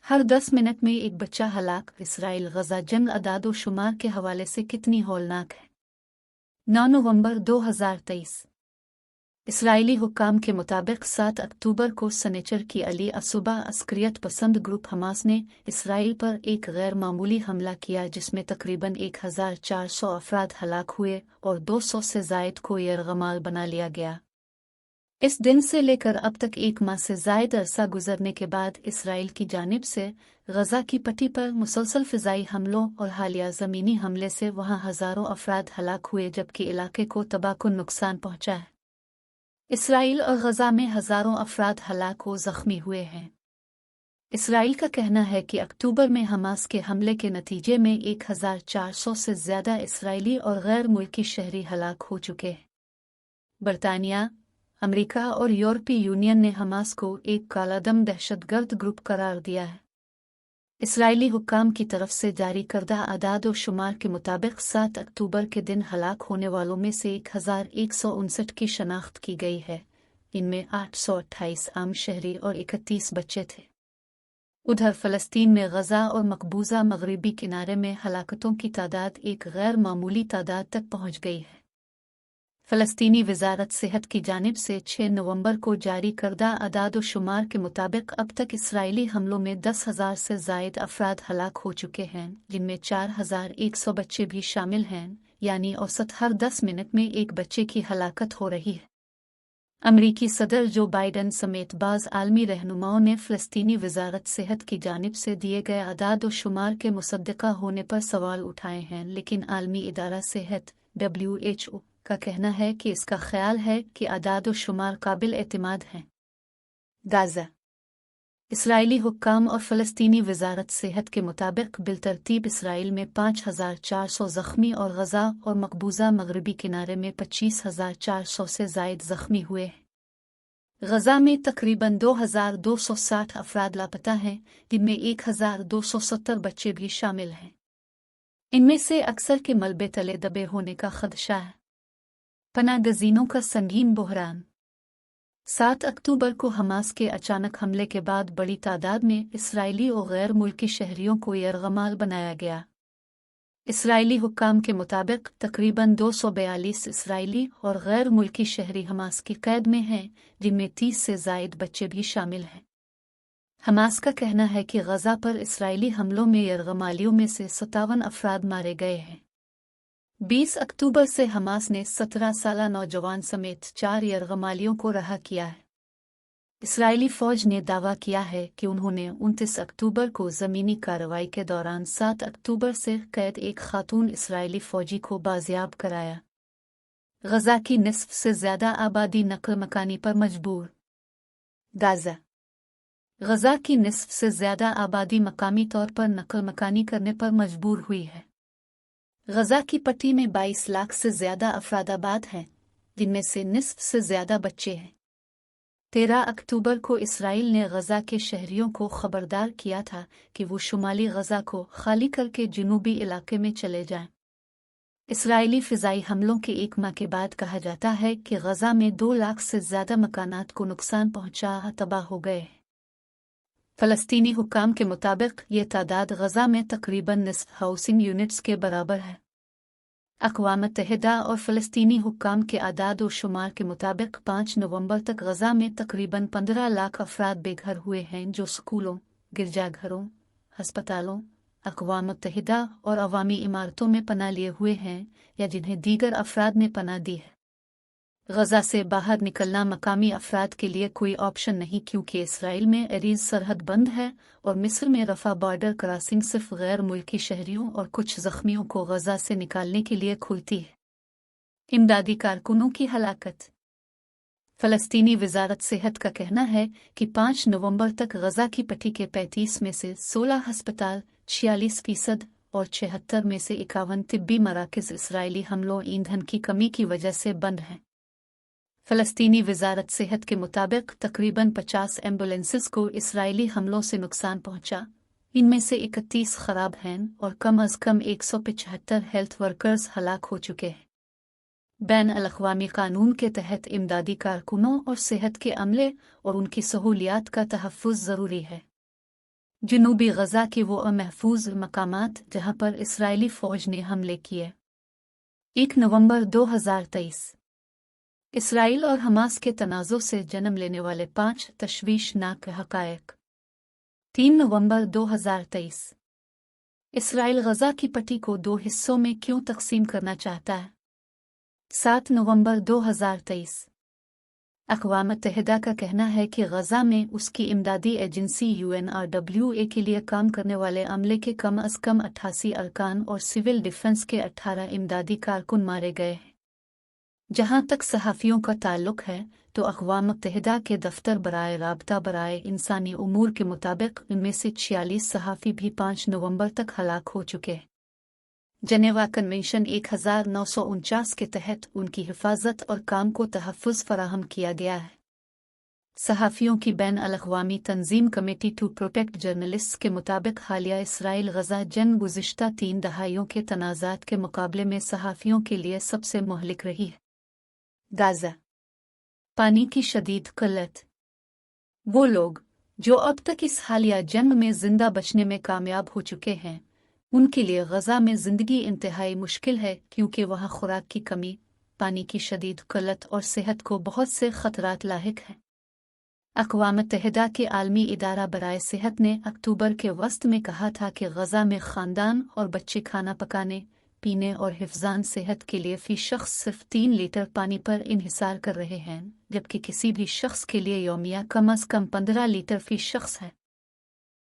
हर 10 minute में एक बच्चा हलाक। इसराइल गजा जंग अदाद व शुमार के हवाले से कितनी हौलनाक है। 9 नवंबर 2023। इसराइली हुक्काम के मुताबिक 7 अक्टूबर को सनीचर की अली असुबह अस्करियत पसंद ग्रुप हमास ने इसराइल पर एक गैर मामूली हमला किया जिसमें तकरीबन 1400 अफराद हलाक हुए और 200 से जायद को यरगमाल बना लिया गया। इस दिन से लेकर अब तक एक माह से जायद अरसा गुजरने के बाद इसराइल की जानिब से गजा की पट्टी पर मुसलसल फ़िज़ाई हमलों और हालिया ज़मीनी हमले से वहां हज़ारों अफराद हलाक हुए जबकि इलाके को तबाहकुन नुकसान पहुंचा है। इसराइल और गजा में हज़ारों अफराद हलाक व ज़ख्मी हुए हैं। इसराइल का कहना है कि अक्टूबर में हमास के हमले के नतीजे में 1400 से ज़्यादा इसराइली और गैर मुल्की शहरी हलाक हो चुके हैं। बरतानिया, अमेरिका और यूरोपीय यूनियन ने हमास को एक कालादम दहशतगर्द ग्रुप करार दिया है। इसराइली हुक्काम की तरफ से जारी करदा आदाद व शुमार के मुताबिक 7 अक्टूबर के दिन हलाक होने वालों में से 1159 की शनाख्त की गई है। इनमें 828 आम शहरी और 31 बच्चे थे। उधर फ़लस्तीन में गजा और मकबूजा मगरिबी किनारे में हलाकतों की तादाद एक गैर मामूली तादाद तक पहुंच गई है। फ़लस्तीनी वज़ारत सेहत की जानिब से 6 नवंबर को जारी करदा आदाद व शुमार के मुताबिक अब तक इसराइली हमलों में 10,000 से ज़ायद अफराद हलाक हो चुके हैं, जिनमें 4,100 बच्चे भी शामिल हैं, यानी औसत हर 10 मिनट में एक बच्चे की हलाकत हो रही है। अमरीकी सदर जो बाइडन समेत बाज़ आलमी रहनुमाओं ने फ़लस्तीनी वज़ारत सेहत की जानिब से दिए गए आदाद व शुमार के मुसद्दक़ा होने पर सवाल उठाए हैं, लेकिन आलमी इदारा सेहत WHO का कहना है कि इसका ख्याल है कि आदाद व शुमार काबिल एतमाद हैं। गाज़ा। इसराइली हुक्काम और फ़लस्तीनी वज़ारत सेहत के मुताबिक बिलतरतीब इसराइल में 5,400 ज़ख्मी और गजा और मकबूजा मगरिबी किनारे में 25,400 से ज़ायद ज़ख्मी हुए हैं। गजा में तकरीबन 2,260 अफराद लापता हैं, जिनमें 1,270 बच्चे भी शामिल हैं। इनमें से अक्सर के मलबे तले दबे होने का खदशा है। पनागज़ीनों का संगीन बहरान। 7 अक्टूबर को हमास के अचानक हमले के बाद बड़ी तादाद में इसराइली और गैर मुल्की शहरियों को यरगमाल बनाया गया। इसराइली हुक्काम के मुताबिक तकरीबन 242 इसराइली और गैर मुल्की शहरी हमास की कैद में हैं, जिनमें 30 से ज़ायद बच्चे भी शामिल हैं। हमास का कहना है कि गजा पर इसराइली हमलों में यरगमालियों में से 57 अफराद मारे गए हैं। 20 अक्टूबर से हमास ने 17 साला नौजवान समेत 4 यरगमालियों को रहा किया है। इसराइली फ़ौज ने दावा किया है कि उन्होंने 29 अक्टूबर को ज़मीनी कार्रवाई के दौरान 7 अक्टूबर से कैद एक खातून इसराइली फ़ौजी को बाजियाब कराया। गजा की निस्फ से ज़्यादा आबादी नक़ल मकानी पर मजबूर। गाज़ा। गजा की निस्फ से ज़्यादा आबादी मकामी तौर पर नक़ल मकानी करने पर मजबूर हुई है। गजा की पट्टी में 22 लाख से ज़्यादा अफराद आबाद हैं, जिनमें से निस्फ से ज़्यादा बच्चे हैं। 13 अक्टूबर को इसराइल ने गजा के शहरियों को खबरदार किया था कि वो शुमाली गजा को खाली करके जनूबी इलाके में चले जाएं। इसराइली फ़िज़ाई हमलों के एक माह के बाद कहा जाता है कि गजा में 2 लाख से ज़्यादा मकानात को नुकसान पहुंचा तबाह हो गए। फ़लस्तीनी हुक्काम के मुताबिक ये तादाद गजा में तकरीबन निस्फ हाउसिंग यूनिट्स के बराबर है। अक़वाम मुत्तहिदा और फ़लस्तीनी हुक्काम के आदाद व शुमार के मुताबिक 5 नवंबर तक गजा में तकरीबन 15 लाख अफराद बेघर हुए हैं, जो स्कूलों, गिरजाघरों, अस्पतालों, अक़वाम मुत्तहिदा और अवामी इमारतों में पनाह लिए हुए हैं या जिन्हें दीगर अफराद ने पनाह दी है। गजा से बाहर निकलना मकामी अफराद के लिए कोई ऑप्शन नहीं, क्योंकि इसराइल में अरीज़ सरहद बंद है और मिस्र में रफ़ा बॉर्डर क्रॉसिंग सिर्फ गैर मुल्की शहरियों और कुछ ज़ख्मियों को गजा से निकालने के लिए खुलती है। इमदादी कारकुनों की हलाकत। फ़लस्तीनी वज़ारत सेहत का कहना है कि 5 नवंबर तक गजा की पट्टी के 35 में से 16 अस्पताल, 46% और 76 में से 51 तिब्बी मराकज़ इसराइली हमलों ईंधन की कमी की वजह से बंद हैं। फ़लस्तीनी वज़ारत सेहत के मुताबिक तकरीबन 50 एम्बुलेंसेस को इसराइली हमलों से नुकसान पहुंचा। इनमें से 31 ख़राब हैं और कम अज़ कम 175 हेल्थ वर्कर्स हलाक हो चुके हैं। बैन अल-अक़वामी कानून के तहत इमदादी कारकुनों और सेहत के अमले और उनकी सहूलियात का तहफ़्फ़ुज़ ज़रूरी है। जनूबी गजा के वो महफूज मकामात जहां पर इसराइली फौज ने हमले किए। 1 नवंबर 2023। इसराइल और हमास के तनाज़ुर से जन्म लेने वाले 5 तशवीशनाक हक़ाइक़। 3 नवंबर 2023। इसराइल गजा की पट्टी को 2 हिस्सों में क्यों तकसीम करना चाहता है? 7 नवंबर 2023। अक़वाम मुत्तहिदा का कहना है कि गजा में उसकी इमदादी एजेंसी UNRWA के लिए काम करने वाले अमले के कम अज़ कम 88 अरकान और सिविल डिफेंस के 18 इमदादी कारकुन मारे गए हैं। जहां तक सहाफ़ियों का ताल्लुक है तो अक़वाम मुत्तहिदा के दफ्तर बराए राबता बराए इंसानी उमूर के मुताबिक इनमें से 46 सहाफ़ी भी 5 नवंबर तक हलाक हो चुके हैं। जनेवा कन्वेंशन 1949 के तहत उनकी हिफाजत और काम को तहफ़्फ़ुज़ फराहम किया गया है। सहाफ़ियों की बैन अल-अक़वामी तंज़ीम कमेटी टू प्रोटेक्ट जर्नलिस्ट्स के मुताबिक हालिया इसराइल गजा जंग गुज़िश्ता 3 दहाइयों के तनाज़ात के मुकाबले में सहाफ़ियों के लिए सबसे मुहलिक रही है। गाज़ा पानी की शदीद क़िल्लत। वो लोग जो अब तक इस हालिया जंग में ज़िंदा बचने में कामयाब हो चुके हैं, उनके लिए गजा में ज़िंदगी इंतहाई मुश्किल है क्योंकि वहाँ खुराक की कमी, पानी की शदीद क़िल्लत और सेहत को बहुत से ख़तरात लाहिक हैं। अक़वाम मुत्तहिदा के आलमी इदारा बराए सेहत ने अक्टूबर के वस्त में कहा था कि गजा में ख़ानदान और बच्चे खाना पकाने, पीने और हिफ़्ज़ान सेहत के लिए फ़ी शख्स सिर्फ 3 लीटर पानी पर इन्हिसार कर रहे हैं, जबकि किसी भी शख्स के लिए यौमिया कम अज़ कम 15 लीटर फ़ी शख्स है।